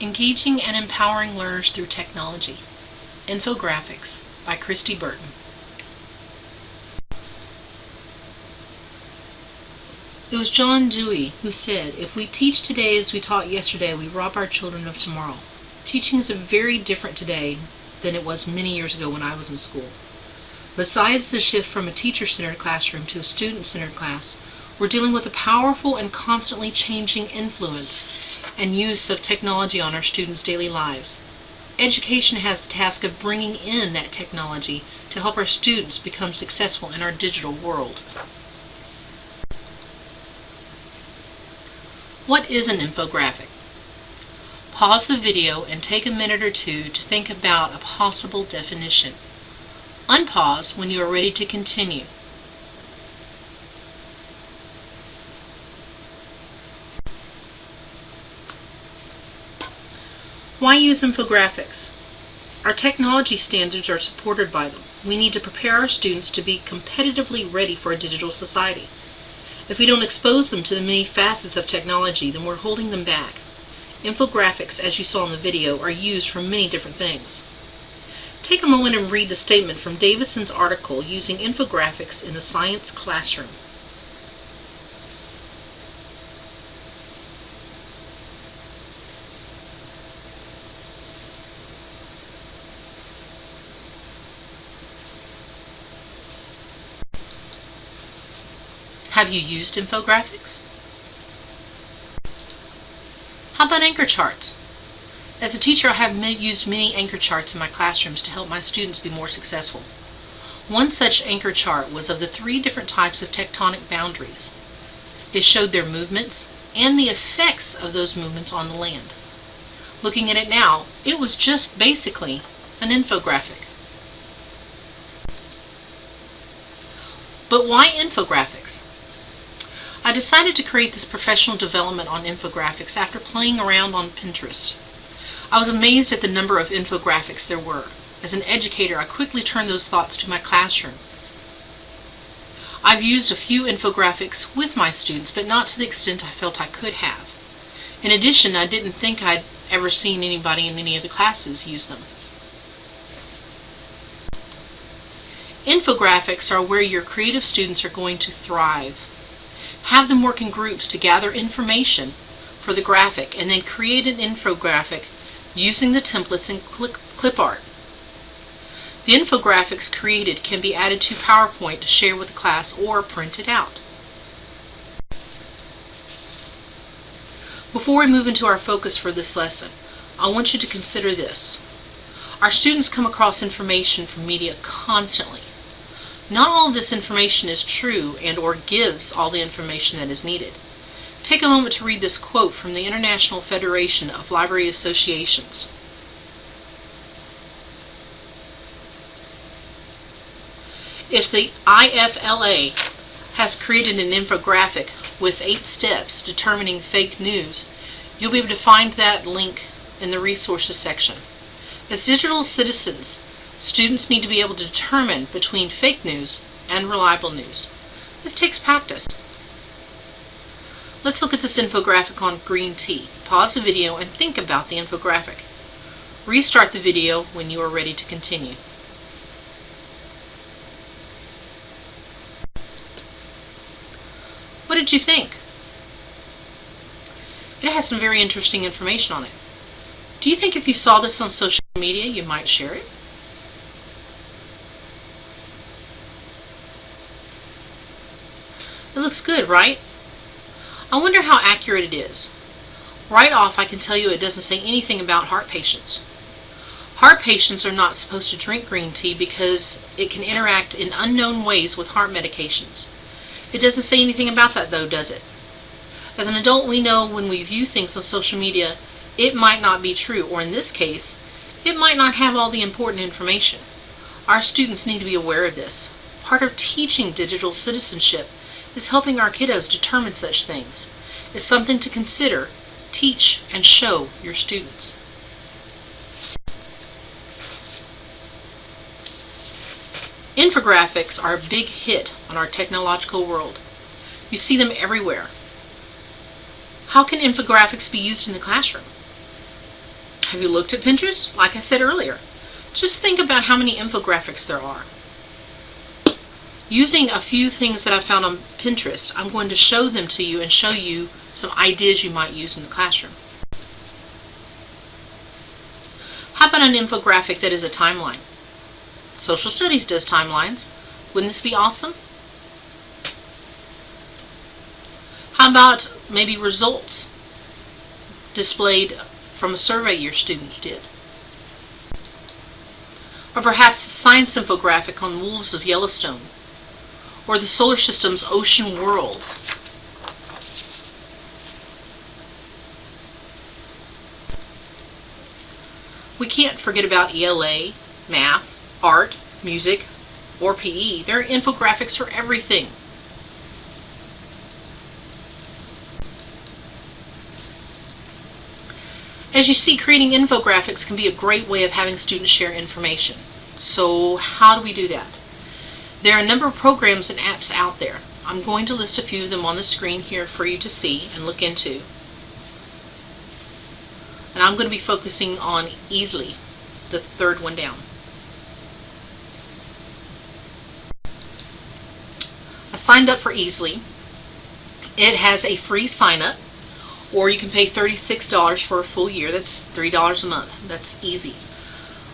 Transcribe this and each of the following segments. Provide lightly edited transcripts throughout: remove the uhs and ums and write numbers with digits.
Engaging and Empowering Learners Through Technology. Infographics by Christy Burton. It was John Dewey who said, "If we teach today as we taught yesterday, we rob our children of tomorrow." Teaching is very different today than it was many years ago when I was in school. Besides the shift from a teacher-centered classroom to a student-centered class, we're dealing with a powerful and constantly changing influence and use of technology on our students' daily lives. Education has the task of bringing in that technology to help our students become successful in our digital world. What is an infographic? Pause the video and take a minute or two to think about a possible definition. Unpause when you are ready to continue. Why use infographics? Our technology standards are supported by them. We need to prepare our students to be competitively ready for a digital society. If we don't expose them to the many facets of technology, then we're holding them back. Infographics, as you saw in the video, are used for many different things. Take a moment and read the statement from Davidson's article, Using Infographics in the Science Classroom. Have you used infographics? How about anchor charts? As a teacher, I have used many anchor charts in my classrooms to help my students be more successful. One such anchor chart was of the 3 different types of tectonic boundaries. It showed their movements and the effects of those movements on the land. Looking at it now, it was just basically an infographic. But why infographics? I decided to create this professional development on infographics after playing around on Pinterest. I was amazed at the number of infographics there were. As an educator, I quickly turned those thoughts to my classroom. I've used a few infographics with my students, but not to the extent I felt I could have. In addition, I didn't think I'd ever seen anybody in any of the classes use them. Infographics are where your creative students are going to thrive. Have them work in groups to gather information for the graphic and then create an infographic using the templates and clip art. The infographics created can be added to PowerPoint to share with the class or printed out. Before we move into our focus for this lesson, I want you to consider this. Our students come across information from media constantly. Not all of this information is true and or gives all the information that is needed. Take a moment to read this quote from the International Federation of Library Associations. If the IFLA has created an infographic with 8 steps determining fake news, you'll be able to find that link in the resources section. As digital citizens, students need to be able to determine between fake news and reliable news. This takes practice. Let's look at this infographic on green tea. Pause the video and think about the infographic. Restart the video when you are ready to continue. What did you think? It has some very interesting information on it. Do you think if you saw this on social media, you might share it? It looks good, right? I wonder how accurate it is. Right off, I can tell you it doesn't say anything about heart patients. Heart patients are not supposed to drink green tea because it can interact in unknown ways with heart medications. It doesn't say anything about that though, does it? As an adult, we know when we view things on social media, it might not be true, or in this case, it might not have all the important information. Our students need to be aware of this. Part of teaching digital citizenship is helping our kiddos determine such things. It's something to consider, teach, and show your students. Infographics are a big hit on our technological world. You see them everywhere. How can infographics be used in the classroom? Have you looked at Pinterest? Like I said earlier, just think about how many infographics there are. Using a few things that I found on Pinterest, I'm going to show them to you and show you some ideas you might use in the classroom. How about an infographic that is a timeline? Social studies does timelines. Wouldn't this be awesome? How about maybe results displayed from a survey your students did? Or perhaps a science infographic on wolves of Yellowstone, or the solar system's ocean worlds. We can't forget about ELA, math, art, music, or PE. There are infographics for everything. As you see, creating infographics can be a great way of having students share information. So how do we do that? There are a number of programs and apps out there. I'm going to list a few of them on the screen here for you to see and look into. And I'm going to be focusing on Easily, the third one down. I signed up for Easily. It has a free sign-up, or you can pay $36 for a full year. That's $3 a month. That's easy.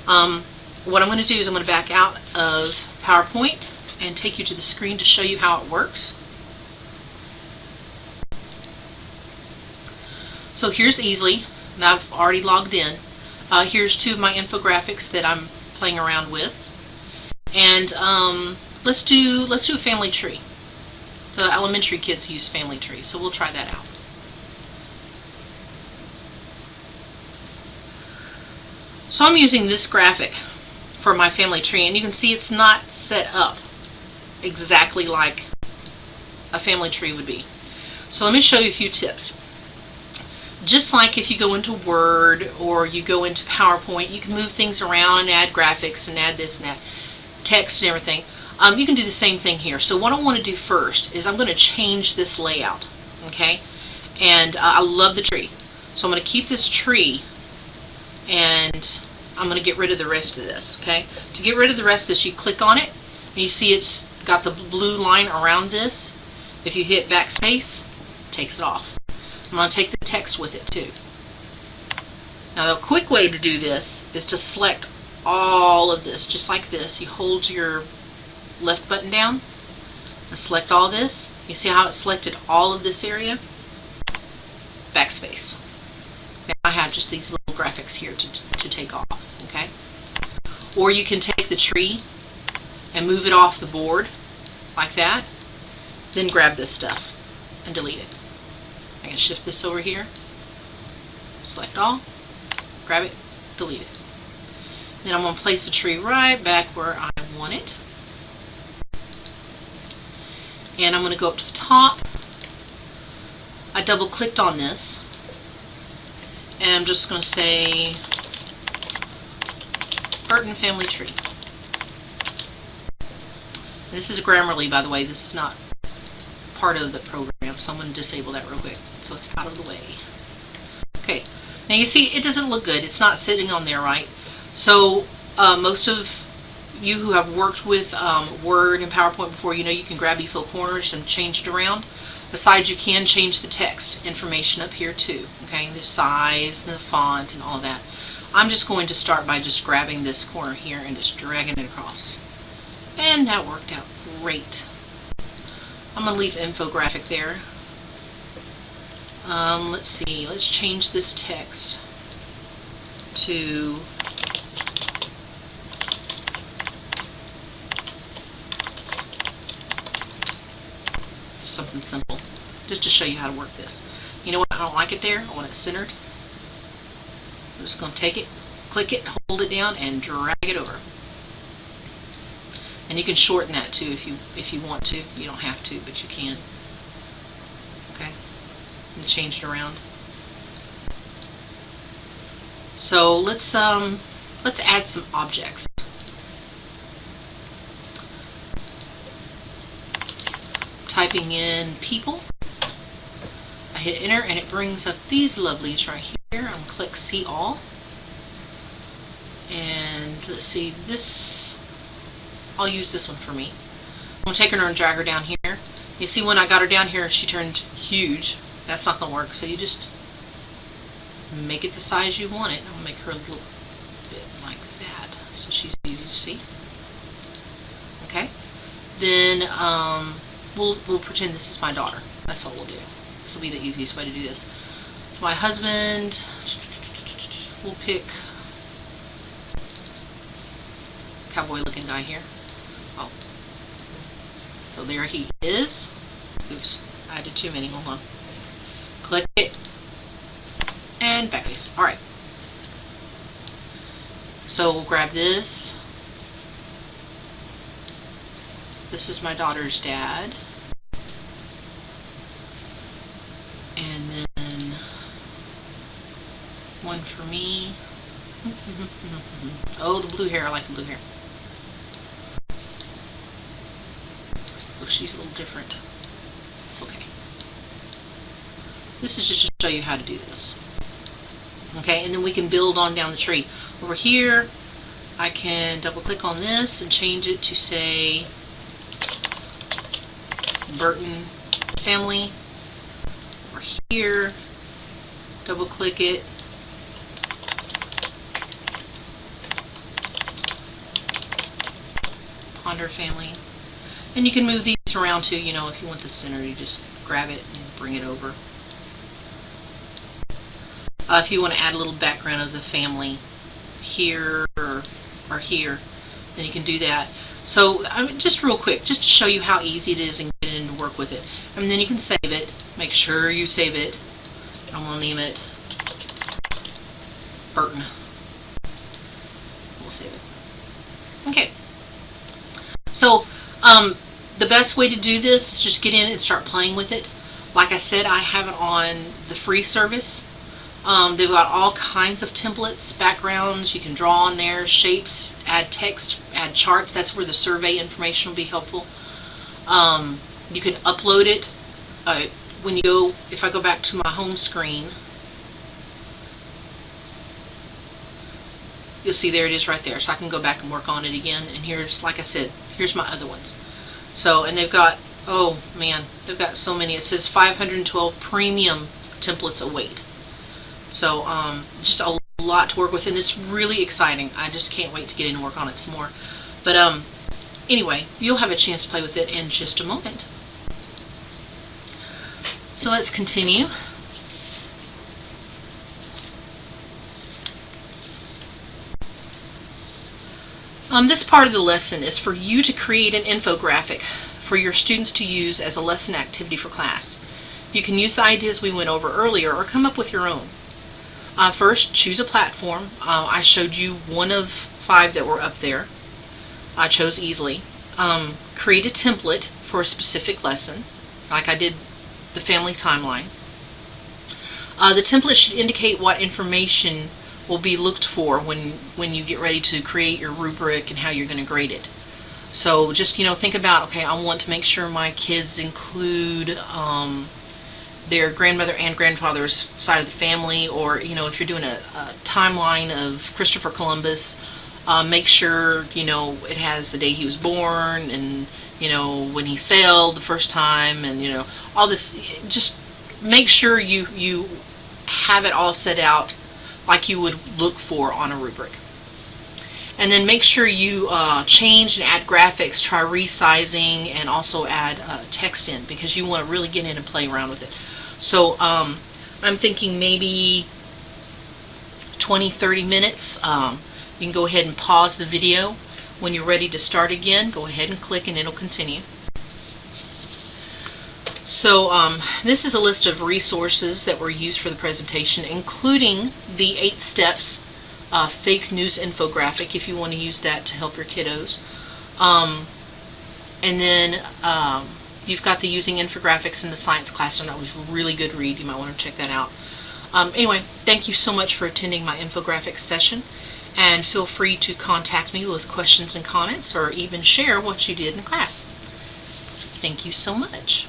What I'm going to do is I'm going to back out of PowerPoint and take you to the screen to show you how it works. So here's Easily. Now I've already logged in. Here's two of my infographics that I'm playing around with. And let's do a family tree. The elementary kids use family trees, so we'll try that out. So I'm using this graphic for my family tree, and you can see it's not set up exactly like a family tree would be. So let me show you a few tips. Just like if you go into Word or you go into PowerPoint, you can move things around and add graphics and add this and that, text and everything. You can do the same thing here. So what I want to do first is I'm going to change this layout, okay? And I love the tree. So I'm going to keep this tree, and I'm going to get rid of the rest of this, okay? To get rid of the rest of this, you click on it, and you see it's got the blue line around this. If you hit backspace, it takes it off. I'm going to take the text with it too. Now the quick way to do this is to select all of this, just like this. You hold your left button down and select all this. You see how it selected all of this area? Backspace. Now I have just these little graphics here to take off, okay? Or you can take the tree and move it off the board like that, then grab this stuff and delete it. I can shift this over here, select all, grab it, delete it. Then I'm going to place the tree right back where I want it. And I'm going to go up to the top. I double clicked on this, and I'm just going to say Burton Family Tree. And this is a Grammarly, by the way. This is not part of the program, so I'm going to disable that real quick so it's out of the way. Okay, now you see it doesn't look good. It's not sitting on there right. So most of you who have worked with Word and PowerPoint before, you know you can grab these little corners and change it around. Besides, you can change the text information up here too, okay, the size and the font and all that. I'm just going to start by just grabbing this corner here and just dragging it across. And that worked out great. I'm going to leave infographic there. Let's see, let's change this text to something simple, just to show you how to work this. You know what, I don't like it there. I want it centered. I'm just going to take it, click it, hold it down, and drag it over. And you can shorten that too if you want to. You don't have to, but you can. Okay, and change it around. So let's add some objects. Typing in people. I hit enter and it brings up these lovelies right here. I'm going to click see all. And let's see, this, I'll use this one for me. I'm going to take her and drag her down here. You see, when I got her down here, she turned huge. That's not going to work, so you just make it the size you want it. I'm going to make her a little bit like that, so she's easy to see. Okay? Then we'll pretend this is my daughter. That's all we'll do. This will be the easiest way to do this. So my husband, we'll pick cowboy looking guy here. Oh. So there he is. Oops, I did too many. Hold on. Click it. And backspace. Alright. So we'll grab this. This is my daughter's dad. And then one for me. Oh, the blue hair. I like the blue hair. Oh, she's a little different. It's okay. This is just to show you how to do this. Okay, and then we can build on down the tree. Over here, I can double click on this and change it to say Burton family. Over here, double click it. Ponder family. And you can move these around too, you know, if you want the center, you just grab it and bring it over. If you want to add a little background of the family here or here, then you can do that. So just real quick, just to show you how easy it is and get in to work with it. And then you can save it. Make sure you save it. I'm going to name it Burton. We'll save it. Okay. So the best way to do this is just get in and start playing with it. Like I said, I have it on the free service. They've got all kinds of templates, backgrounds, you can draw on there, shapes, add text, add charts. That's where the survey information will be helpful. You can upload it. When you go, if I go back to my home screen, you'll see there it is right there. So I can go back and work on it again. And here's, like I said, here's my other ones. So, and they've got, oh man, they've got so many. It says 512 premium templates await. So just a lot to work with, and it's really exciting. I just can't wait to get in and work on it some more. But anyway, you'll have a chance to play with it in just a moment. So let's continue. This part of the lesson is for you to create an infographic for your students to use as a lesson activity for class. You can use the ideas we went over earlier or come up with your own. First, choose a platform. I showed you one of 5 that were up there. I chose easily. Create a template for a specific lesson, like I did the family timeline. The template should indicate what information will be looked for when you get ready to create your rubric and how you're going to grade it. So just, you know, think about, okay, I want to make sure my kids include their grandmother and grandfather's side of the family, or, you know, if you're doing a timeline of Christopher Columbus, make sure, you know, it has the day he was born and, you know, when he sailed the first time, and, you know, all this. Just make sure you have it all set out like you would look for on a rubric. And then make sure you change and add graphics, try resizing, and also add text in, because you want to really get in and play around with it. So I'm thinking maybe 20-30 minutes. You can go ahead and pause the video. When you're ready to start again, go ahead and click and it'll continue. So this is a list of resources that were used for the presentation, including the 8 steps fake news infographic, if you want to use that to help your kiddos. And then you've got the Using Infographics in the Science Classroom. That was a really good read. You might want to check that out. Anyway, thank you so much for attending my infographics session, and feel free to contact me with questions and comments, or even share what you did in class. Thank you so much.